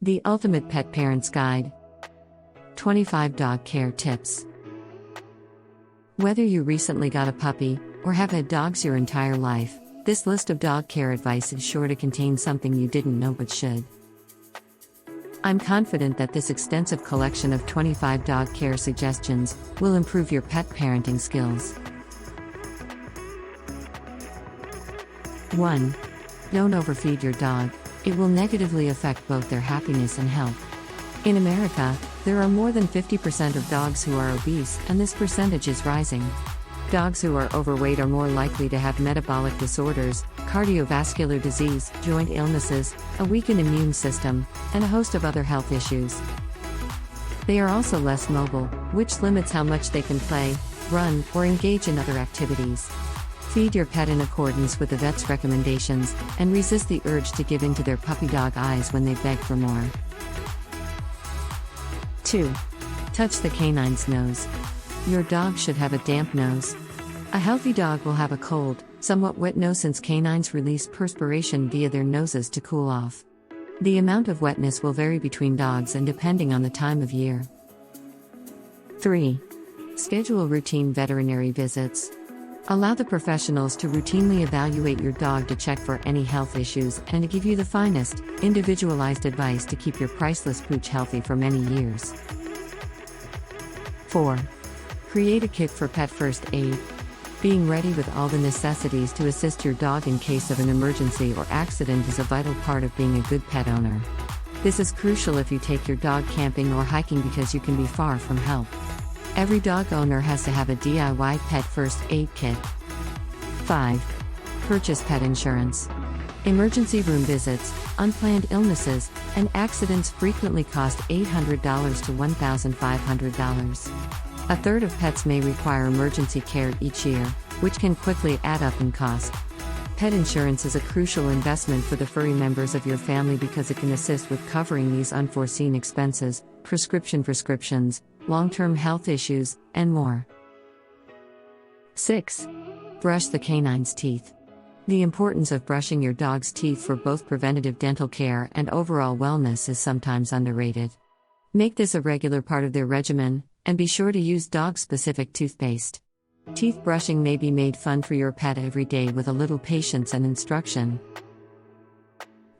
The Ultimate Pet Parent's Guide. 25 Dog Care Tips. Whether you recently got a puppy, or have had dogs your entire life, this list of dog care advice is sure to contain something you didn't know but should. I'm confident that this extensive collection of 25 dog care suggestions will improve your pet parenting skills. 1. Don't overfeed your dog. It will negatively affect both their happiness and health. In America, there are more than 50% of dogs who are obese, and this percentage is rising. Dogs who are overweight are more likely to have metabolic disorders, cardiovascular disease, joint illnesses, a weakened immune system, and a host of other health issues. They are also less mobile, which limits how much they can play, run, or engage in other activities. Feed your pet in accordance with the vet's recommendations, and resist the urge to give in to their puppy dog eyes when they beg for more. 2. Touch the canine's nose. Your dog should have a damp nose. A healthy dog will have a cold, somewhat wet nose since canines release perspiration via their noses to cool off. The amount of wetness will vary between dogs and depending on the time of year. 3. Schedule routine veterinary visits. Allow the professionals to routinely evaluate your dog to check for any health issues and to give you the finest, individualized advice to keep your priceless pooch healthy for many years. 4. Create a kit for pet first aid. Being ready with all the necessities to assist your dog in case of an emergency or accident is a vital part of being a good pet owner. This is crucial if you take your dog camping or hiking because you can be far from help. Every dog owner has to have a DIY pet first aid kit. 5. Purchase pet insurance. Emergency room visits, unplanned illnesses, and accidents frequently cost $800 to $1,500. A third of pets may require emergency care each year, which can quickly add up in cost. Pet insurance is a crucial investment for the furry members of your family because it can assist with covering these unforeseen expenses, prescriptions, long-term health issues, and more. 6. Brush the canine's teeth. The importance of brushing your dog's teeth for both preventative dental care and overall wellness is sometimes underrated. Make this a regular part of their regimen, and be sure to use dog-specific toothpaste. Teeth brushing may be made fun for your pet every day with a little patience and instruction.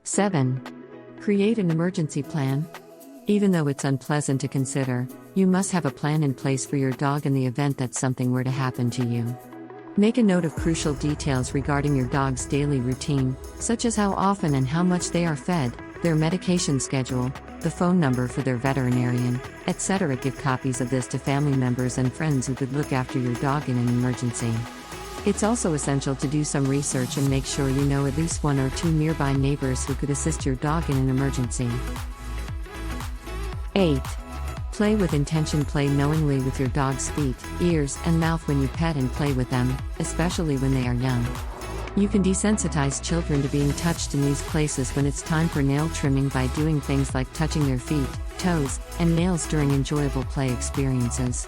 7. Create an emergency plan. Even though it's unpleasant to consider, you must have a plan in place for your dog in the event that something were to happen to you. Make a note of crucial details regarding your dog's daily routine, such as how often and how much they are fed, their medication schedule, the phone number for their veterinarian, etc. Give copies of this to family members and friends who could look after your dog in an emergency. It's also essential to do some research and make sure you know at least one or two nearby neighbors who could assist your dog in an emergency. 8. Play with intention. Play knowingly with your dog's feet, ears, and mouth when you pet and play with them, especially when they are young. You can desensitize children to being touched in these places when it's time for nail trimming by doing things like touching their feet, toes, and nails during enjoyable play experiences.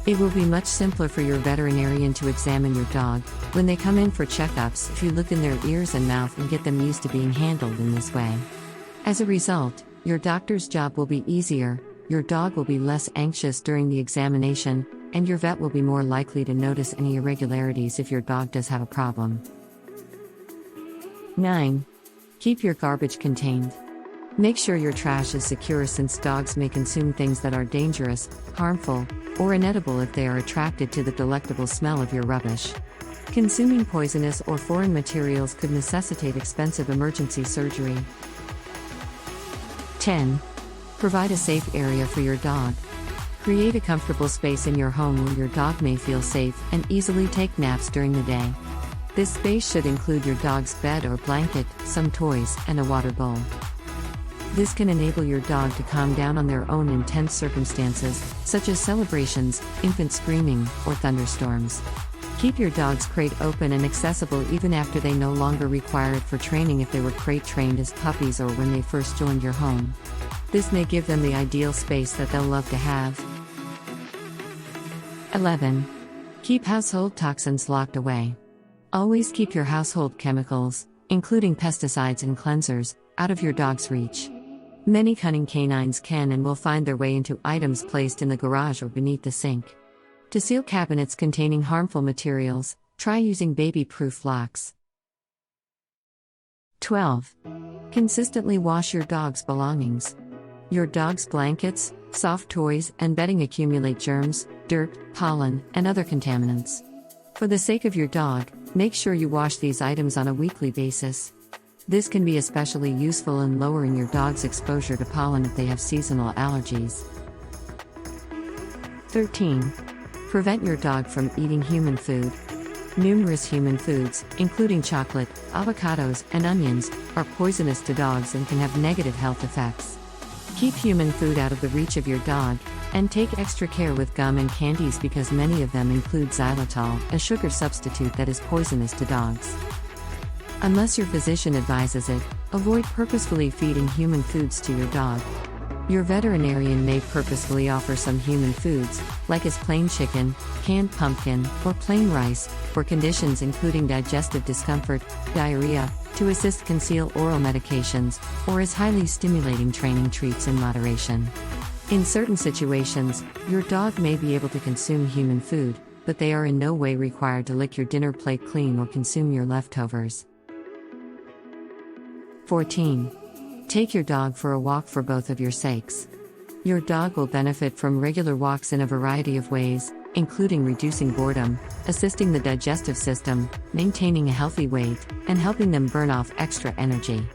It will be much simpler for your veterinarian to examine your dog when they come in for checkups if you look in their ears and mouth and get them used to being handled in this way. As a result, your doctor's job will be easier, your dog will be less anxious during the examination, and your vet will be more likely to notice any irregularities if your dog does have a problem. 9. Keep your garbage contained. Make sure your trash is secure since dogs may consume things that are dangerous, harmful, or inedible if they are attracted to the delectable smell of your rubbish. Consuming poisonous or foreign materials could necessitate expensive emergency surgery. 10. Provide a safe area for your dog. Create a comfortable space in your home where your dog may feel safe and easily take naps during the day. This space should include your dog's bed or blanket, some toys, and a water bowl. This can enable your dog to calm down on their own in tense circumstances, such as celebrations, infant screaming, or thunderstorms. Keep your dog's crate open and accessible even after they no longer require it for training if they were crate trained as puppies or when they first joined your home. This may give them the ideal space that they'll love to have. 11. Keep household toxins locked away. Always keep your household chemicals, including pesticides and cleansers, out of your dog's reach. Many cunning canines can and will find their way into items placed in the garage or beneath the sink. To seal cabinets containing harmful materials, try using baby-proof locks. 12. Consistently wash your dog's belongings. Your dog's blankets, soft toys, and bedding accumulate germs, dirt, pollen, and other contaminants. For the sake of your dog, make sure you wash these items on a weekly basis. This can be especially useful in lowering your dog's exposure to pollen if they have seasonal allergies. 13. Prevent your dog from eating human food. Numerous human foods, including chocolate, avocados, and onions, are poisonous to dogs and can have negative health effects. Keep human food out of the reach of your dog, and take extra care with gum and candies because many of them include xylitol, a sugar substitute that is poisonous to dogs. Unless your physician advises it, avoid purposefully feeding human foods to your dog. Your veterinarian may purposefully offer some human foods, like as plain chicken, canned pumpkin, or plain rice, for conditions including digestive discomfort, diarrhea, to assist conceal oral medications, or as highly stimulating training treats in moderation. In certain situations, your dog may be able to consume human food, but they are in no way required to lick your dinner plate clean or consume your leftovers. 14. Take your dog for a walk for both of your sakes. Your dog will benefit from regular walks in a variety of ways, including reducing boredom, assisting the digestive system, maintaining a healthy weight, and helping them burn off extra energy.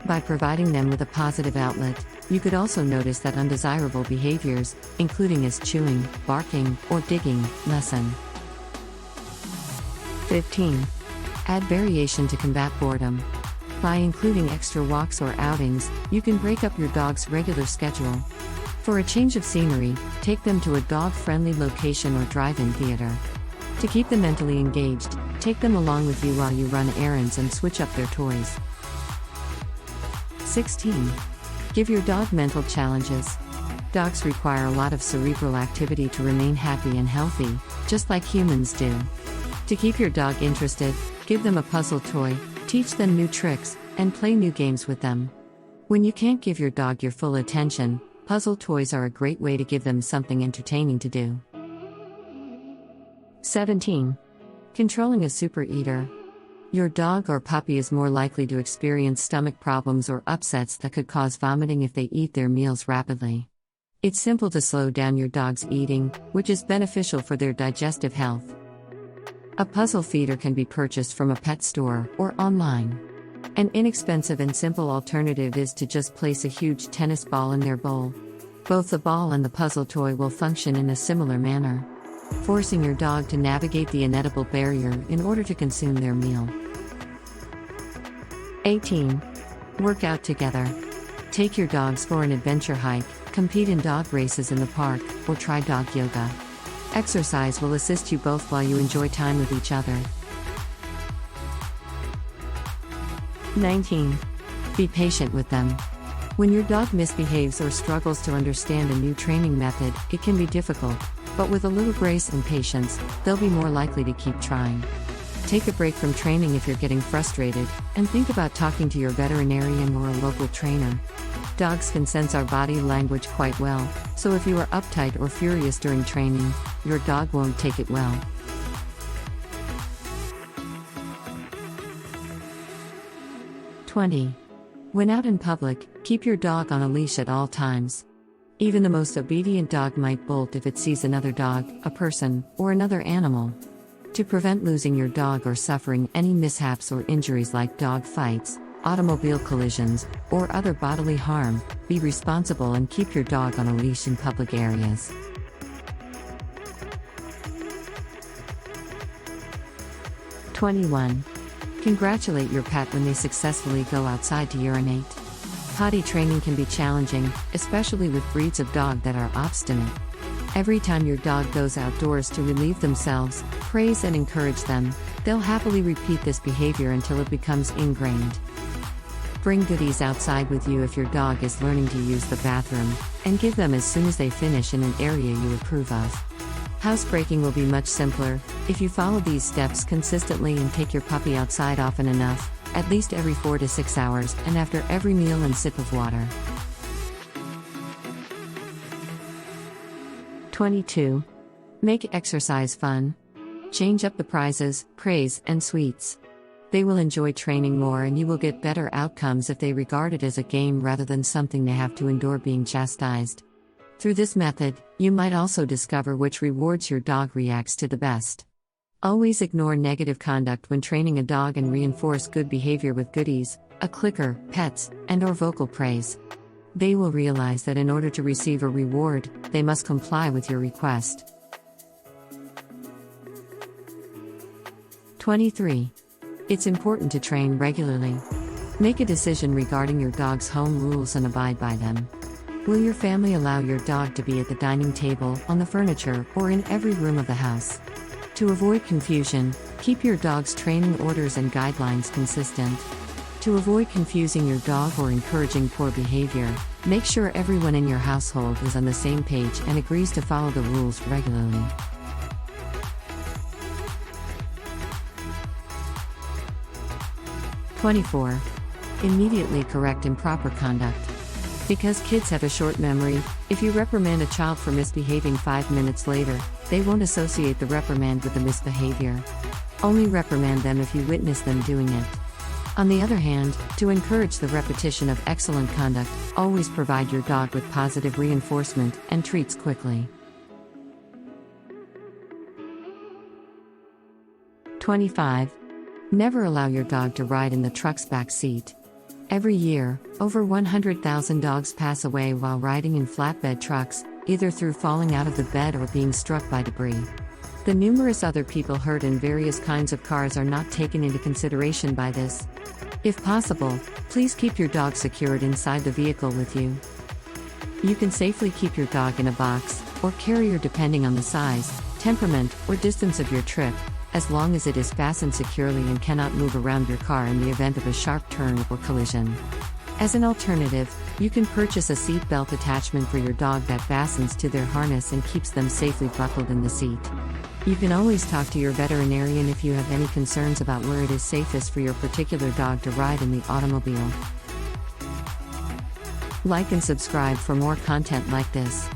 By providing them with a positive outlet, you could also notice that undesirable behaviors, including as chewing, barking, or digging, lessen. 15. Add variation to combat boredom. By including extra walks or outings, you can break up your dog's regular schedule. For a change of scenery, take them to a dog-friendly location or drive-in theater. To keep them mentally engaged, take them along with you while you run errands and switch up their toys. 16. Give your dog mental challenges. Dogs require a lot of cerebral activity to remain happy and healthy, just like humans do. To keep your dog interested, give them a puzzle toy, teach them new tricks, and play new games with them. When you can't give your dog your full attention, puzzle toys are a great way to give them something entertaining to do. 17. Controlling a supereater. Your dog or puppy is more likely to experience stomach problems or upsets that could cause vomiting if they eat their meals rapidly. It's simple to slow down your dog's eating, which is beneficial for their digestive health. A puzzle feeder can be purchased from a pet store or online. An inexpensive and simple alternative is to just place a huge tennis ball in their bowl. Both the ball and the puzzle toy will function in a similar manner, forcing your dog to navigate the inedible barrier in order to consume their meal. 18. Work out together. Take your dogs for an adventure hike, compete in dog races in the park, or try dog yoga. Exercise will assist you both while you enjoy time with each other. 19. Be patient with them. When your dog misbehaves or struggles to understand a new training method, it can be difficult, but with a little grace and patience, they'll be more likely to keep trying. Take a break from training if you're getting frustrated, and think about talking to your veterinarian or a local trainer. Dogs can sense our body language quite well, so if you are uptight or furious during training, your dog won't take it well. 20. When out in public, keep your dog on a leash at all times. Even the most obedient dog might bolt if it sees another dog, a person, or another animal. To prevent losing your dog or suffering any mishaps or injuries like dog fights, automobile collisions, or other bodily harm, be responsible and keep your dog on a leash in public areas. 21. Congratulate your pet when they successfully go outside to urinate. Potty training can be challenging, especially with breeds of dog that are obstinate. Every time your dog goes outdoors to relieve themselves, praise and encourage them. They'll happily repeat this behavior until it becomes ingrained. Bring goodies outside with you if your dog is learning to use the bathroom, and give them as soon as they finish in an area you approve of. Housebreaking will be much simpler if you follow these steps consistently and take your puppy outside often enough, at least every 4 to 6 hours, and after every meal and sip of water. 22. Make exercise fun. Change up the prizes, praise, and sweets. They will enjoy training more and you will get better outcomes if they regard it as a game rather than something they have to endure being chastised. Through this method, you might also discover which rewards your dog reacts to the best. Always ignore negative conduct when training a dog and reinforce good behavior with goodies, a clicker, pets, and/or vocal praise. They will realize that in order to receive a reward, they must comply with your request. 23. It's important to train regularly. Make a decision regarding your dog's home rules and abide by them. Will your family allow your dog to be at the dining table, on the furniture, or in every room of the house? To avoid confusion, keep your dog's training orders and guidelines consistent. To avoid confusing your dog or encouraging poor behavior, make sure everyone in your household is on the same page and agrees to follow the rules regularly. 24. Immediately correct improper conduct. Because kids have a short memory, if you reprimand a child for misbehaving 5 minutes later, they won't associate the reprimand with the misbehavior. Only reprimand them if you witness them doing it. On the other hand, to encourage the repetition of excellent conduct, always provide your dog with positive reinforcement and treats quickly. 25. Never allow your dog to ride in the truck's back seat. Every year, over 100,000 dogs pass away while riding in flatbed trucks, either through falling out of the bed or being struck by debris. The numerous other people hurt in various kinds of cars are not taken into consideration by this. If possible, please keep your dog secured inside the vehicle with you. You can safely keep your dog in a box, or carrier depending on the size, temperament, or distance of your trip, as long as it is fastened securely and cannot move around your car in the event of a sharp turn or collision. As an alternative, you can purchase a seat belt attachment for your dog that fastens to their harness and keeps them safely buckled in the seat. You can always talk to your veterinarian if you have any concerns about where it is safest for your particular dog to ride in the automobile. Like and subscribe for more content like this.